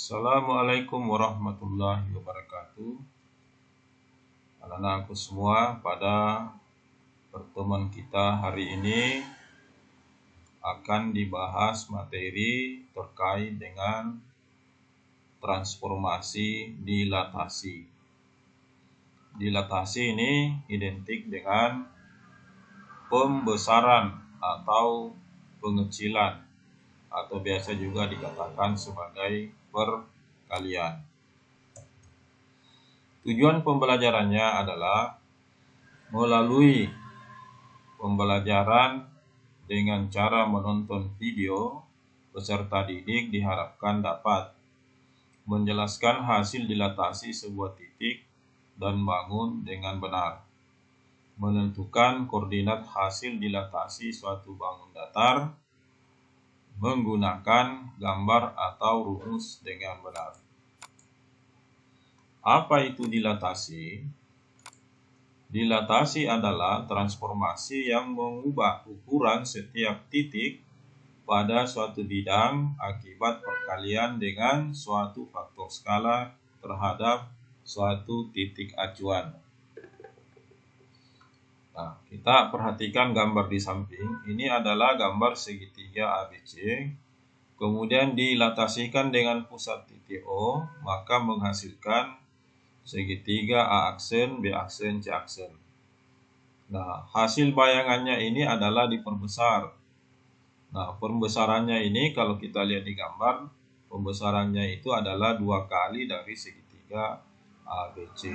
Assalamualaikum warahmatullahi wabarakatuh. Anak-anakku semua, pada pertemuan kita hari ini akan dibahas materi terkait dengan transformasi dilatasi. Dilatasi ini identik dengan pembesaran atau pengecilan, atau biasa juga dikatakan sebagai perkalian. Tujuan pembelajarannya adalah melalui pembelajaran dengan cara menonton video, peserta didik diharapkan dapat menjelaskan hasil dilatasi sebuah titik dan bangun dengan benar, menentukan koordinat hasil dilatasi suatu bangun datar, menggunakan gambar atau rumus dengan benar. Apa itu dilatasi? Dilatasi adalah transformasi yang mengubah ukuran setiap titik pada suatu bidang akibat perkalian dengan suatu faktor skala terhadap suatu titik acuan. Nah, kita perhatikan gambar di samping. Ini adalah gambar segitiga ABC. Kemudian dilatasikan dengan pusat titik O, maka menghasilkan segitiga A aksen, B aksen, C aksen. Nah, hasil bayangannya ini adalah diperbesar. Nah, pembesarannya ini kalau kita lihat di gambar, pembesarannya itu adalah 2 kali dari segitiga ABC.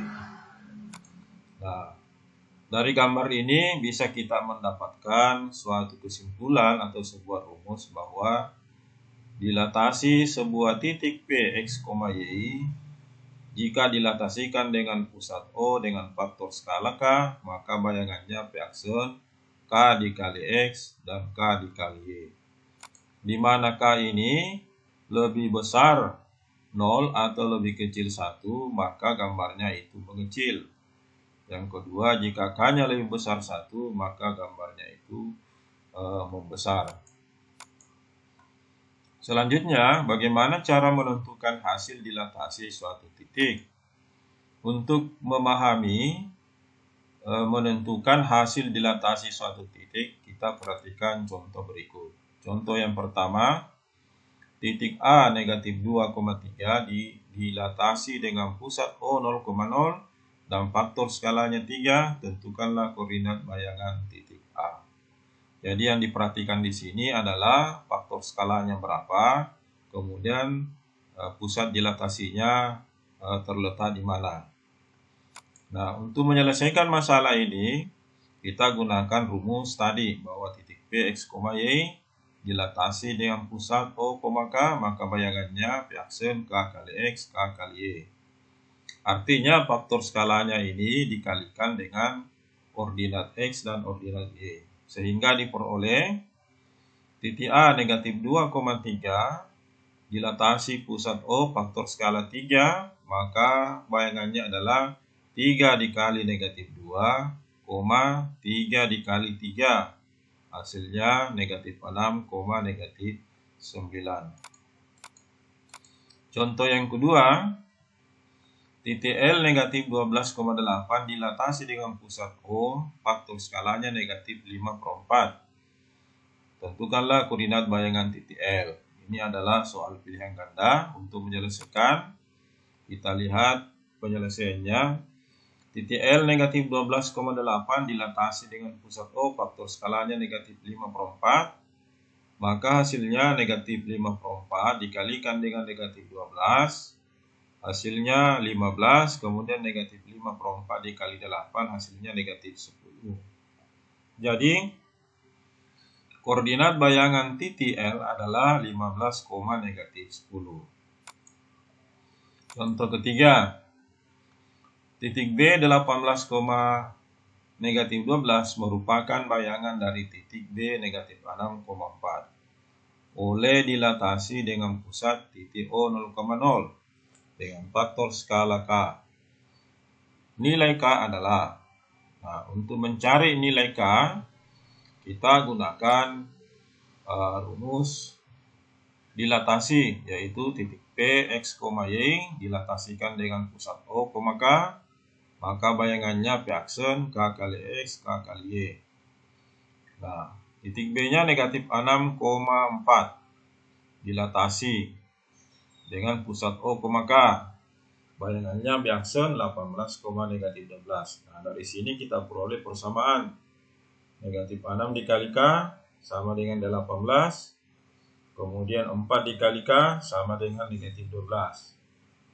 Nah, dari gambar ini bisa kita mendapatkan suatu kesimpulan atau sebuah rumus bahwa dilatasi sebuah titik P, X, Y jika dilatasikan dengan pusat O dengan faktor skala K, maka bayangannya P aksen, K dikali X, dan K dikali Y. Di mana K ini lebih besar 0 atau lebih kecil 1, maka gambarnya itu mengecil. Yang kedua, jika K-nya lebih besar 1, maka gambarnya itu membesar. Selanjutnya, bagaimana cara menentukan hasil dilatasi suatu titik? Untuk memahami menentukan hasil dilatasi suatu titik, kita perhatikan contoh berikut. Contoh yang pertama, titik A negatif 2,3 dilatasi dengan pusat O 0,0 dan faktor skalanya 3, tentukanlah koordinat bayangan titik A. Jadi yang diperhatikan di sini adalah faktor skalanya berapa, kemudian pusat dilatasinya terletak di mana. Nah, untuk menyelesaikan masalah ini, kita gunakan rumus tadi bahwa titik P, X, Y dilatasi dengan pusat O, K, maka bayangannya P aksen K kali X, K kali Y. Artinya faktor skalanya ini dikalikan dengan koordinat X dan koordinat Y, sehingga diperoleh titik A negatif 2,3 dilatasi pusat O faktor skala 3, maka bayangannya adalah 3 dikali negatif 2, 3 dikali 3, hasilnya negatif 6, negatif 9. Contoh yang kedua, titik L negatif 12,8 dilatasi dengan pusat O, faktor skalanya negatif 5/4. Tentukanlah koordinat bayangan titik L. Ini adalah soal pilihan ganda. Untuk menyelesaikan, kita lihat penyelesaiannya. Titik L negatif 12,8 dilatasi dengan pusat O, faktor skalanya negatif 5/4. Maka hasilnya negatif 5/4 dikalikan dengan negatif 12. Hasilnya 15, kemudian negatif 5/4 dikali 8, hasilnya negatif 10. Jadi, koordinat bayangan titik L adalah 15, negatif 10. Contoh ketiga, titik B 18, negatif 12 merupakan bayangan dari titik B negatif 6,4. Oleh dilatasi dengan pusat titik O 0,0 dengan faktor skala K. Nilai K adalah, untuk mencari nilai K, kita gunakan rumus dilatasi, yaitu titik P, X, Y dilatasikan dengan pusat O, K, maka bayangannya P aksen K kali X, K kali Y. Nah, titik B-nya negatif 6,4 dilatasi dengan pusat O, K. Bayangannya P aksen 18, negatif 12. Nah, dari sini kita peroleh persamaan. Negatif 6 dikali K sama dengan 18. Kemudian 4 dikali K sama dengan negatif 12.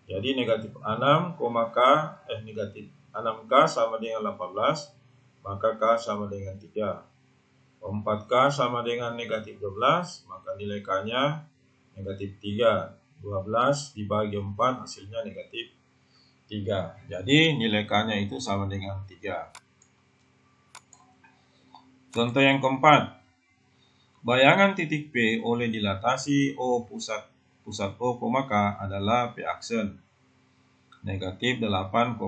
Jadi negatif 6, negatif 6K sama dengan 18, maka K sama dengan 3. 4K sama dengan negatif 12, maka nilai K-nya negatif 3. 12 dibagi 4 hasilnya negatif 3. Jadi nilai K-nya itu sama dengan 3. Contoh yang keempat. Bayangan titik P oleh dilatasi O pusat O, K adalah P aksen negatif 8,12.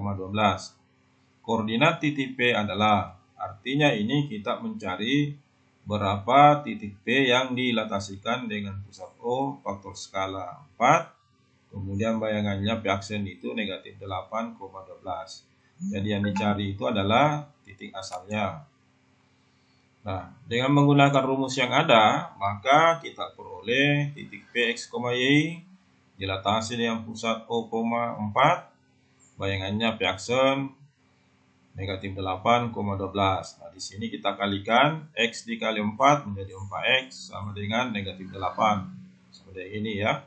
Koordinat titik P adalah, artinya ini kita mencari berapa titik P yang dilatasikan dengan pusat O faktor skala 4, kemudian bayangannya P aksen itu negatif 8,12. Jadi yang dicari itu adalah titik asalnya. Nah, dengan menggunakan rumus yang ada, maka kita peroleh titik P, X, Y dilatasi dengan pusat O, 4, bayangannya P aksen negatif 8,12. Nah, di sini kita kalikan X dikali 4 menjadi 4X sama dengan negatif 8. Seperti ini ya.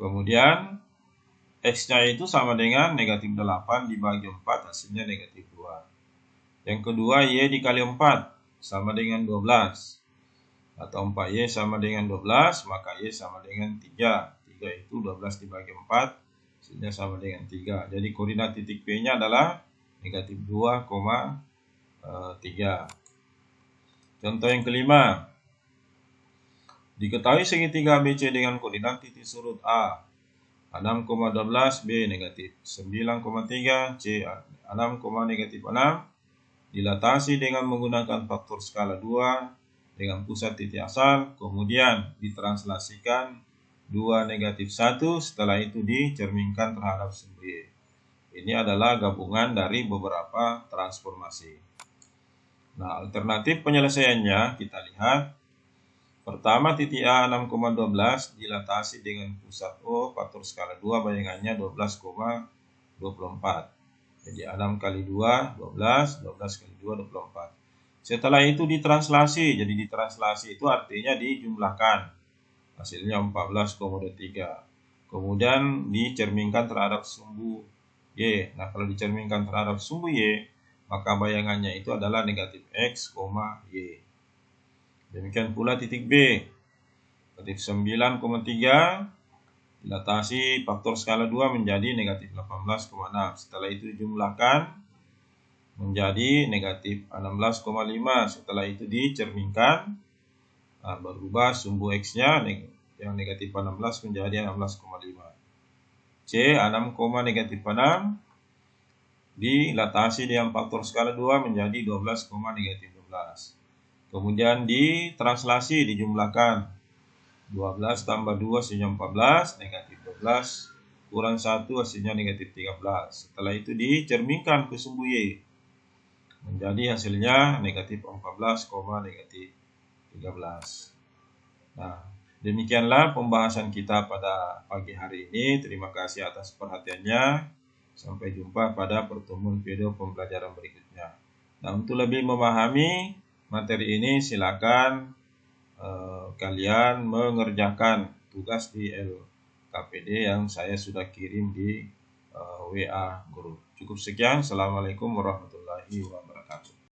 Kemudian X-nya itu sama dengan negatif 8 dibagi 4, hasilnya negatif 2. Yang kedua, Y dikali 4 sama dengan 12, atau 4Y sama dengan 12, maka Y sama dengan 3. 3 itu 12 dibagi 4, hasilnya sama dengan 3. Jadi koordinat titik P-nya adalah negatif 2,3. Contoh yang kelima. Diketahui segitiga ABC dengan koordinat titik surut A 6,12, B negatif 9,3, C 6, negatif 6 dilatasi dengan menggunakan faktor skala 2 dengan pusat titik asal, kemudian ditranslasikan 2 negatif 1, setelah itu dicerminkan terhadap sumbu Y. Ini adalah gabungan dari beberapa transformasi. Nah, alternatif penyelesaiannya kita lihat. Pertama, titik A 6,12 dilatasi dengan pusat O faktor skala 2, bayangannya 12,24. Jadi 6 kali 2, 12, 12 kali 2, 24. Setelah itu ditranslasi. Jadi ditranslasi itu artinya dijumlahkan. Hasilnya 14,23. Kemudian dicerminkan terhadap sumbu Y. Nah, kalau dicerminkan terhadap sumbu Y, maka bayangannya itu adalah negatif X, Y. Demikian pula titik B. Negatif 9,3. Dilatasi faktor skala 2 menjadi negatif 18,6. Setelah itu dijumlahkan menjadi negatif 16,5. Setelah itu dicerminkan, berubah sumbu X-nya yang negatif 16 menjadi 16,5. C 6, negatif 6 dilatasi dengan faktor skala 2 menjadi 12, negatif 12. Kemudian ditranslasi, dijumlahkan. 12 tambah 2 hasilnya 14, negatif 12, kurang 1 hasilnya negatif 13. Setelah itu dicerminkan ke sumbu Y, menjadi hasilnya negatif 14, negatif 13. Nah, demikianlah pembahasan kita pada pagi hari ini. Terima kasih atas perhatiannya. Sampai jumpa pada pertemuan video pembelajaran berikutnya. Nah, untuk lebih memahami materi ini, silakan kalian mengerjakan tugas di LKPD yang saya sudah kirim di WA group. Cukup sekian. Assalamualaikum warahmatullahi wabarakatuh.